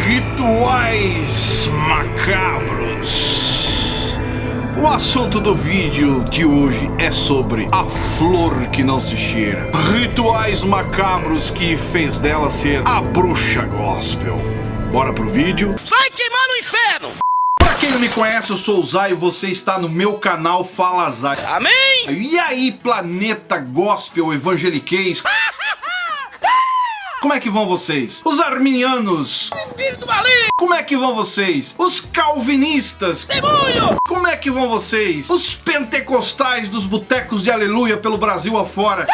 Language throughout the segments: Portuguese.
Rituais macabros. O assunto do vídeo de hoje é sobre a flor que não se cheira. Rituais macabros que fez dela ser a bruxa gospel. Bora pro vídeo? Vai queimar no inferno! Pra quem não me conhece, eu sou o Zay e você está no meu canal Fala Zay. Amém! E aí, planeta gospel evangeliquez? Como é que vão vocês? Os arminianos? Espírito maligno! Como é que vão vocês? Os calvinistas? Demônio! Como é que vão vocês? Os pentecostais dos botecos de aleluia pelo Brasil afora?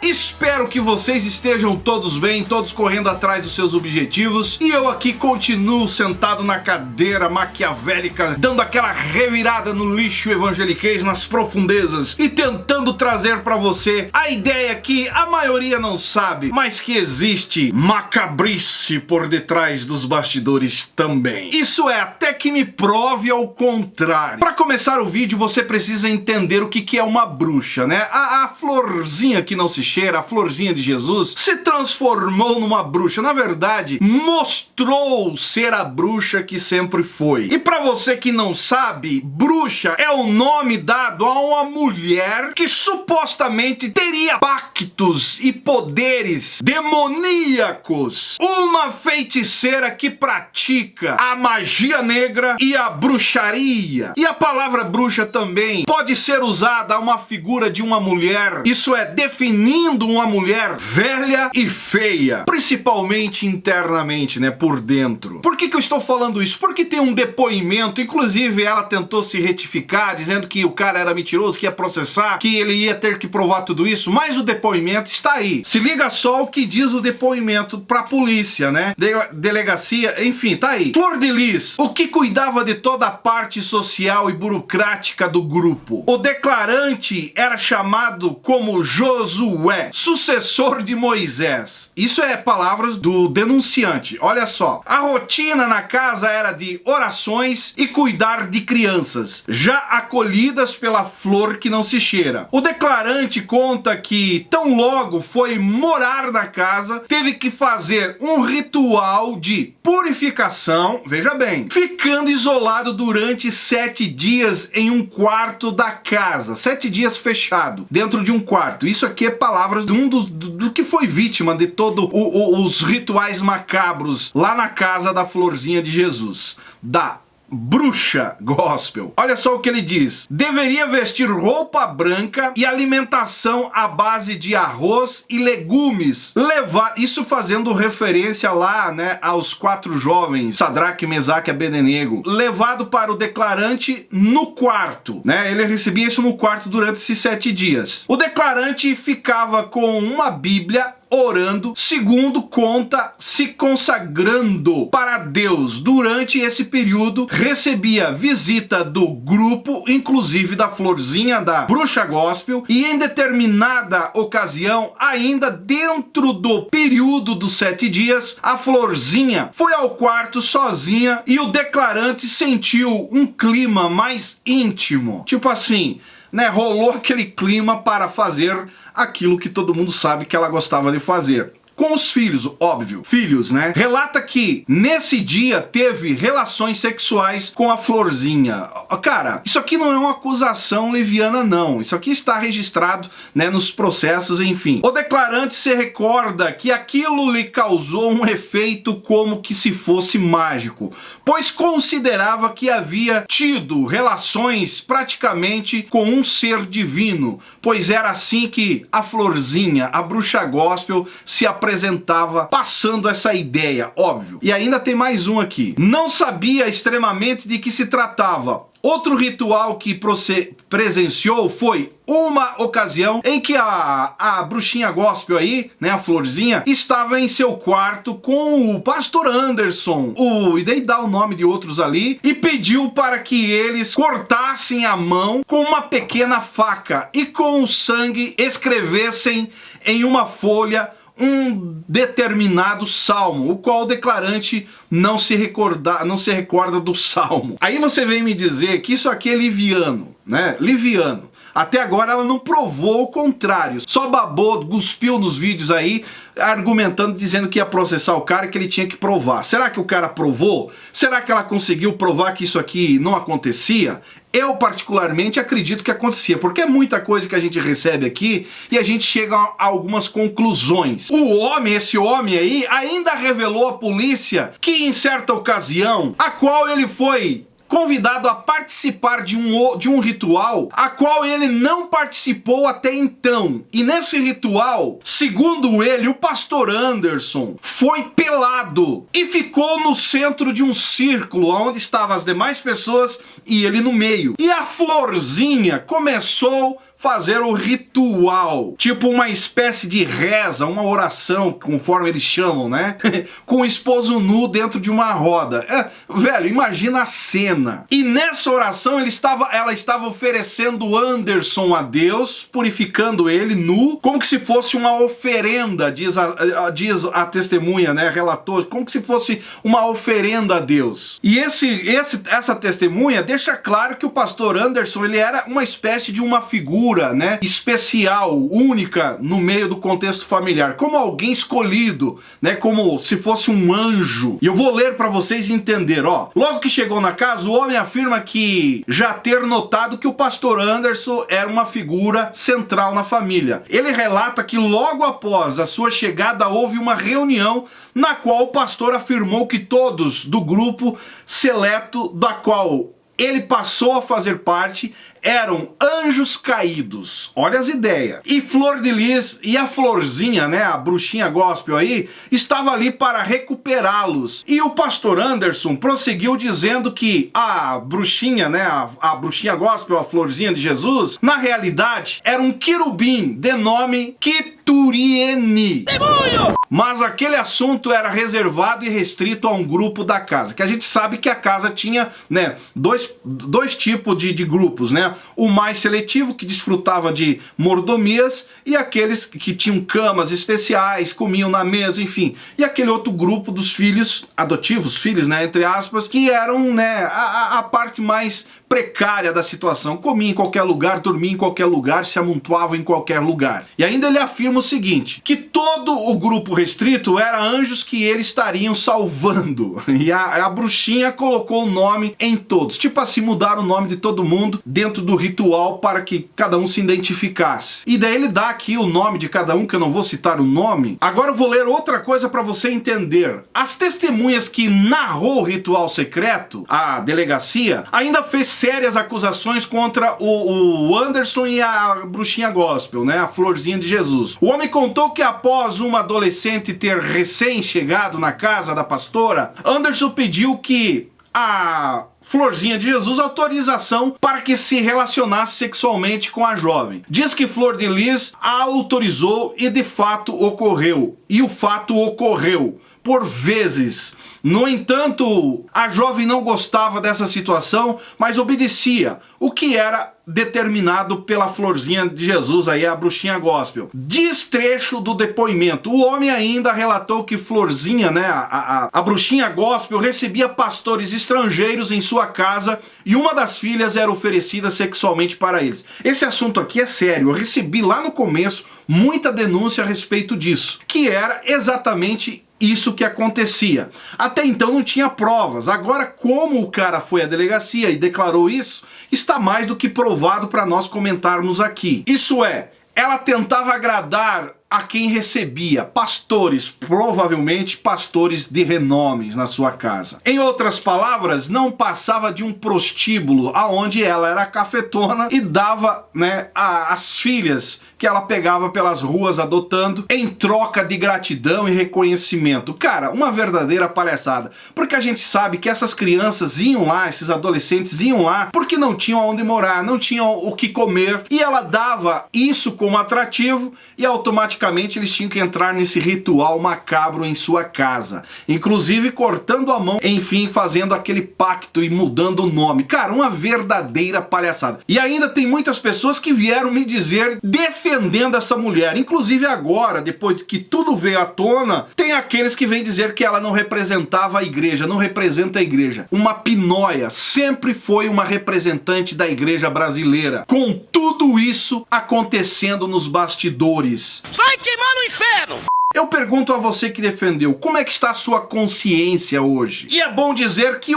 Espero que vocês estejam todos bem, todos correndo atrás dos seus objetivos. E eu aqui continuo sentado na cadeira maquiavélica, dando aquela revirada no lixo evangeliquez nas profundezas e tentando trazer pra você a ideia que a maioria não sabe, mas que existe macabrice por detrás dos bastidores também. Isso é, até que me prove ao contrário. Pra começar o vídeo, você precisa entender o que é uma bruxa, né? A florzinha que não se cheira, a florzinha de Jesus, se transformou numa bruxa. Na verdade, mostrou ser a bruxa que sempre foi. E pra você que não sabe, bruxa é o nome dado a uma mulher que supostamente teria pactos e poderes demoníacos. Uma feiticeira que pratica a magia negra e a bruxaria. E a palavra bruxa também pode ser usada a uma figura de uma mulher, isso é, definindo uma mulher velha e feia, principalmente internamente, né, por dentro. Por que eu estou falando isso? Porque tem um depoimento, inclusive ela tentou se retificar, dizendo que o cara era mentiroso, que ia processar, que ele ia ter que provar tudo isso, mas o depoimento está aí. Se liga só o que diz o depoimento pra polícia, né, delegacia, enfim, tá aí. Flor de Lis, o que cuidava de toda a parte social e burocrática do grupo. O declarante era chamado como Josué, sucessor de Moisés. Isso é palavras do denunciante. Olha só. A rotina na casa era de orações e cuidar de crianças, já acolhidas pela flor que não se cheira. O declarante conta que, tão logo foi morar na casa, teve que fazer um ritual de purificação, veja bem, ficando isolado durante 7 dias em um quarto da casa. 7 dias fechado, dentro de um quarto. Isso aqui é palavras de um do que foi vítima de todos os rituais macabros lá na casa da florzinha de Jesus, da bruxa gospel. Olha só o que ele diz: deveria vestir roupa branca e alimentação à base de arroz e legumes, isso fazendo referência lá, né, aos 4 jovens, Sadraque, Mesaque e Abednego, levado para o declarante no quarto, né, ele recebia isso no quarto durante esses 7 dias. O declarante ficava com uma Bíblia, orando, segundo conta, se consagrando para Deus. Durante esse período, recebia visita do grupo, inclusive da florzinha da bruxa gospel, e em determinada ocasião, ainda dentro do período dos 7 dias, a florzinha foi ao quarto sozinha e o declarante sentiu um clima mais íntimo. Tipo assim, né, rolou aquele clima para fazer aquilo que todo mundo sabe que ela gostava de fazer. Com os filhos, óbvio, filhos, né? Relata que nesse dia teve relações sexuais com a florzinha. Cara, isso aqui não é uma acusação leviana, não. Isso aqui está registrado, né, nos processos, enfim. O declarante se recorda que aquilo lhe causou um efeito como que se fosse mágico, pois considerava que havia tido relações praticamente com um ser divino, pois era assim que a florzinha, a bruxa gospel, se apresentava, passando essa ideia, óbvio. E ainda tem mais um aqui. Não sabia extremamente de que se tratava. Outro ritual que presenciou foi uma ocasião em que a bruxinha gospel aí, né, a florzinha, estava em seu quarto com o pastor Anderson, e daí dá o nome de outros ali, e pediu para que eles cortassem a mão com uma pequena faca e com o sangue escrevessem em uma folha um determinado salmo, o qual o declarante não se recorda do salmo. Aí você vem me dizer que isso aqui é liviano, né? Liviano. Até agora ela não provou o contrário. Só babou, cuspiu nos vídeos aí, argumentando, dizendo que ia processar o cara e que ele tinha que provar. Será que o cara provou? Será que ela conseguiu provar que isso aqui não acontecia? Eu, particularmente, acredito que acontecia, porque é muita coisa que a gente recebe aqui e a gente chega a algumas conclusões. Esse homem aí, ainda revelou à polícia que em certa ocasião, a qual ele foi convidado a participar de um ritual a qual ele não participou até então. E nesse ritual, segundo ele, o pastor Anderson foi pelado e ficou no centro de um círculo onde estavam as demais pessoas e ele no meio. E a Florzinha começou fazer o ritual, tipo uma espécie de reza, uma oração, conforme eles chamam, né? Com o esposo nu dentro de uma roda. Velho, imagina a cena. E nessa oração ela estava oferecendo Anderson a Deus, purificando ele nu, como que se fosse uma oferenda, diz a testemunha, né? Relatou, como que se fosse uma oferenda a Deus. E essa testemunha deixa claro que o pastor Anderson, ele era uma espécie de uma figura, né, especial, única no meio do contexto familiar, como alguém escolhido, né, como se fosse um anjo. E eu vou ler para vocês entenderem, ó. Logo que chegou na casa, o homem afirma que já ter notado que o pastor Anderson era uma figura central na família. Ele relata que logo após a sua chegada houve uma reunião na qual o pastor afirmou que todos do grupo seleto da qual ele passou a fazer parte eram anjos caídos. Olha as ideias. E Flor de Lis e a Florzinha, né, a bruxinha gospel aí, estava ali para recuperá-los. E o pastor Anderson prosseguiu dizendo que a bruxinha, né, a bruxinha gospel, a Florzinha de Jesus, na realidade era um querubim de nome Kituriene. Mas aquele assunto era reservado e restrito a um grupo da casa, que a gente sabe que a casa tinha, né, dois tipos de grupos, né? O mais seletivo, que desfrutava de mordomias, e aqueles que tinham camas especiais, comiam na mesa, enfim. E aquele outro grupo dos filhos, adotivos, filhos, né, entre aspas, que eram, né, a parte mais precária da situação. Comia em qualquer lugar, dormia em qualquer lugar, se amontoava em qualquer lugar. E ainda ele afirma o seguinte, que todo o grupo restrito era anjos que eles estariam salvando. E a bruxinha colocou o nome em todos. Tipo assim, mudaram o nome de todo mundo dentro do ritual para que cada um se identificasse. E daí ele dá aqui o nome de cada um, que eu não vou citar o nome. Agora eu vou ler outra coisa para você entender. As testemunhas que narrou o ritual secreto, a delegacia, ainda fez sérias acusações contra o Anderson e a bruxinha gospel, né, a Florzinha de Jesus. O homem contou que após uma adolescente ter recém-chegado na casa da pastora, Anderson pediu que a Florzinha de Jesus autorização para que se relacionasse sexualmente com a jovem. Diz que Flor de Lis a autorizou e de fato ocorreu. E o fato ocorreu por vezes. No entanto, a jovem não gostava dessa situação, mas obedecia, o que era determinado pela Florzinha de Jesus, aí a bruxinha gospel. Diz trecho do depoimento. O homem ainda relatou que Florzinha, né, a bruxinha gospel, recebia pastores estrangeiros em sua casa e uma das filhas era oferecida sexualmente para eles. Esse assunto aqui é sério. Eu recebi lá no começo muita denúncia a respeito disso, que era exatamente isso que acontecia. Até então não tinha provas. Agora, como o cara foi à delegacia e declarou isso, está mais do que provado para nós comentarmos aqui. Isso é, ela tentava agradar a quem recebia, pastores, provavelmente pastores de renomes na sua casa. Em outras palavras, não passava de um prostíbulo aonde ela era cafetona e dava, né, as filhas que ela pegava pelas ruas adotando em troca de gratidão e reconhecimento. Cara, uma verdadeira palhaçada. Porque a gente sabe que essas crianças iam lá, esses adolescentes iam lá porque não tinham onde morar, não tinham o que comer, e ela dava isso como atrativo e automaticamente automaticamente eles tinham que entrar nesse ritual macabro em sua casa, inclusive cortando a mão, enfim, fazendo aquele pacto e mudando o nome. Cara, uma verdadeira palhaçada. E ainda tem muitas pessoas que vieram me dizer defendendo essa mulher, inclusive agora, depois que tudo veio à tona, tem aqueles que vêm dizer que ela não representava a igreja, não representa a igreja. Uma pinóia, sempre foi uma representante da igreja brasileira, com tudo isso acontecendo nos bastidores. Vai queimar no inferno! Eu pergunto a você que defendeu, como é que está a sua consciência hoje? E é bom dizer que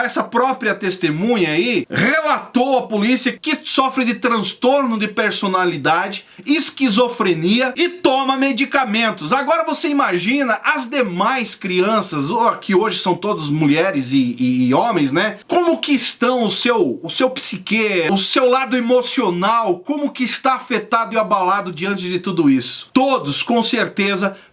essa própria testemunha aí relatou à polícia que sofre de transtorno de personalidade, esquizofrenia e toma medicamentos. Agora você imagina as demais crianças, que hoje são todas mulheres e homens, né? Como que estão o seu psique, o seu lado emocional, como que está afetado e abalado diante de tudo isso? Todos, com certeza,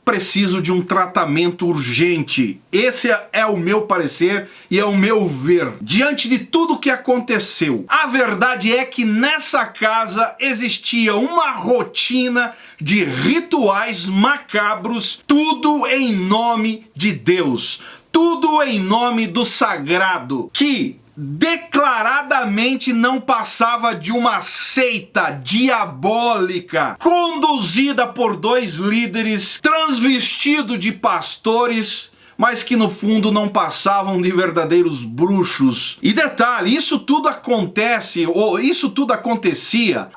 preciso de um tratamento urgente. Esse é o meu parecer e é o meu ver. Diante de tudo que aconteceu, a verdade é que nessa casa existia uma rotina de rituais macabros, tudo em nome de Deus, tudo em nome do sagrado, que declaradamente não passava de uma seita diabólica conduzida por dois líderes transvestidos de pastores, mas que no fundo não passavam de verdadeiros bruxos. E detalhe, isso tudo acontecia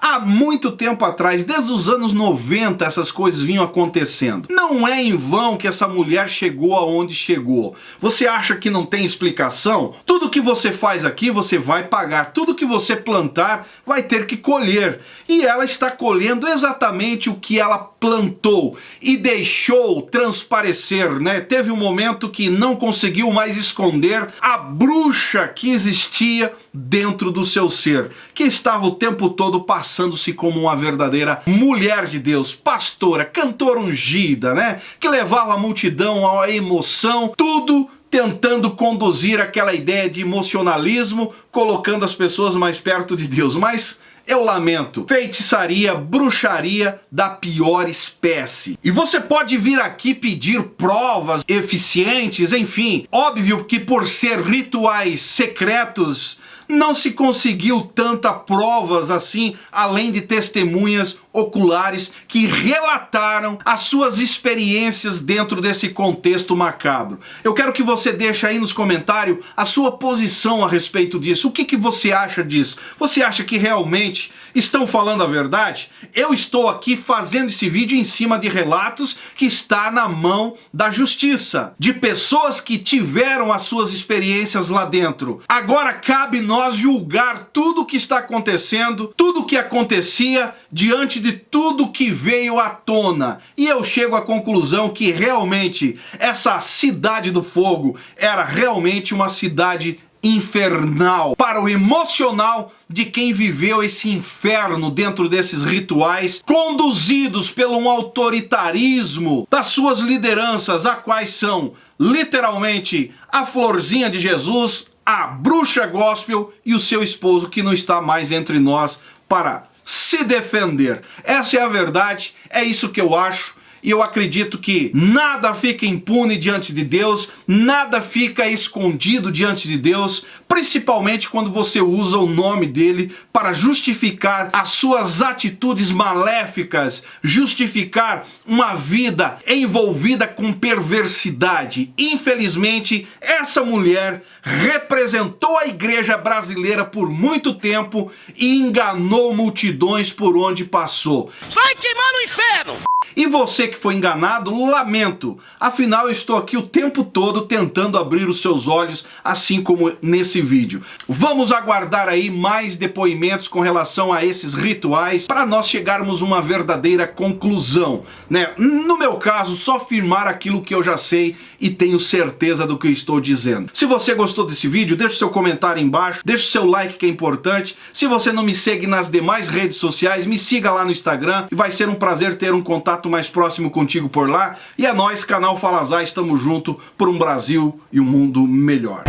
há muito tempo atrás, desde os anos 90 essas coisas vinham acontecendo. Não é em vão que essa mulher chegou aonde chegou. Você acha que não tem explicação? Tudo que você faz aqui, você vai pagar. Tudo que você plantar, vai ter que colher. E ela está colhendo exatamente o que ela plantou e deixou transparecer, né? Teve um momento que não conseguiu mais esconder a bruxa que existia dentro do seu ser, que estava o tempo todo passando-se como uma verdadeira mulher de Deus, pastora, cantora ungida, né? Que levava a multidão à emoção, tudo tentando conduzir aquela ideia de emocionalismo, colocando as pessoas mais perto de Deus. Mas eu lamento, feitiçaria, bruxaria da pior espécie. E você pode vir aqui pedir provas eficientes, enfim. Óbvio que por ser rituais secretos, não se conseguiu tanta provas assim, além de testemunhas oculares que relataram as suas experiências dentro desse contexto macabro. Eu quero que você deixe aí nos comentários a sua posição a respeito disso. O que você acha disso? Você acha que realmente estão falando a verdade? Eu estou aqui fazendo esse vídeo em cima de relatos que está na mão da justiça, de pessoas que tiveram as suas experiências lá dentro. Agora cabe nós julgar tudo o que está acontecendo, tudo o que acontecia diante de tudo que veio à tona. E eu chego à conclusão que realmente essa cidade do fogo era realmente uma cidade infernal para o emocional de quem viveu esse inferno dentro desses rituais, conduzidos pelo um autoritarismo das suas lideranças, a quais são literalmente a Florzinha de Jesus, a bruxa gospel e o seu esposo, que não está mais entre nós para se defender. Essa é a verdade, é isso que eu acho. E eu acredito que nada fica impune diante de Deus, nada fica escondido diante de Deus, principalmente quando você usa o nome dele para justificar as suas atitudes maléficas, justificar uma vida envolvida com perversidade. Infelizmente, essa mulher representou a igreja brasileira por muito tempo e enganou multidões por onde passou. Vai queimar no inferno! E você que foi enganado, lamento. Afinal, eu estou aqui o tempo todo tentando abrir os seus olhos, assim como nesse vídeo. Vamos aguardar aí mais depoimentos com relação a esses rituais para nós chegarmos a uma verdadeira conclusão, né? No meu caso, só afirmar aquilo que eu já sei e tenho certeza do que eu estou dizendo. Se você gostou desse vídeo, deixa o seu comentário aí embaixo, deixa o seu like que é importante. Se você não me segue nas demais redes sociais, me siga lá no Instagram e vai ser um prazer ter um contato mais próximo contigo por lá. E é nóis, canal Falazar, estamos junto por um Brasil e um mundo melhor.